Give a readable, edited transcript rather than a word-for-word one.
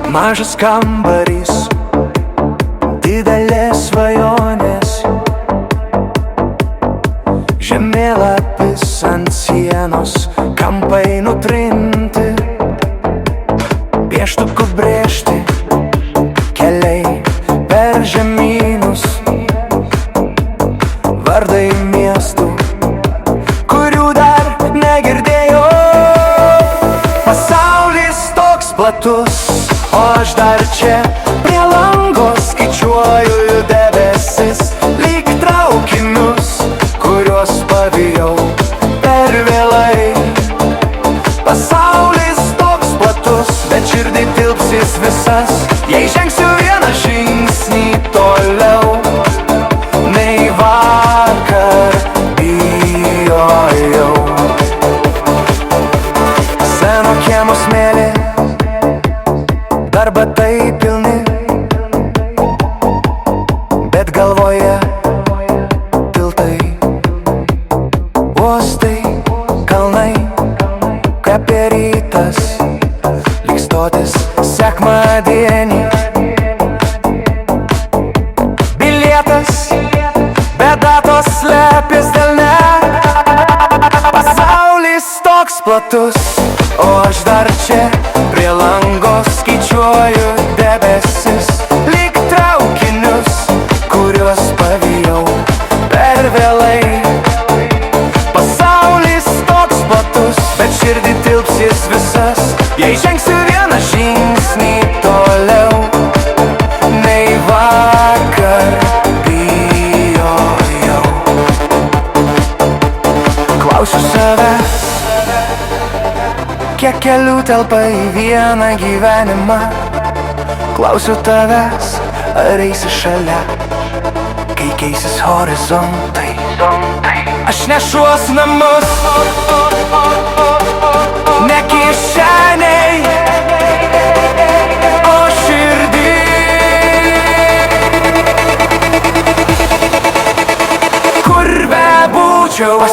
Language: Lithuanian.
Mažas kambarys, didelės svajonės, žemėlapis ant sienos, kampai nutrinti, pieštuku brėžti keliai per žemynus, vardai miestų, kurių dar negirdėjau. Pasaulis toks platus, o aš dar čia prie lango skaičiuoju jų debesis, lyg traukinius, kuriuos pavijau per vėlai. Pasaulis toks platus, bet širdį tilpsis visas, jei žengsiu vieną žingsnį toliau nei vakar bijojau. Seno kiemo smėlį, dar batai pilni, bet galvoje tiltai, uostai, kalnai, kvepia rytas, lyg stotis sekmadienį. Bilietas, be datos slepias delne. Pasaulis toks platus, o aš dar čia prie lango skaičiuoju debesis, lyg traukinius, kuriuos pavijau per vėlai. Pasaulis toks platus, bet širdį tilpsis visas, jei žengsiu vieną žingsnį toliau nei vakar bijojau. Klausiu savęs, kiek kelių telpa į vieną gyvenimą. Klausiu tavęs, ar eisi šalia, kai keisis horizontai. Aš nešuos namus, ne kišeniai, o širdį. Kur bebūčiau, aš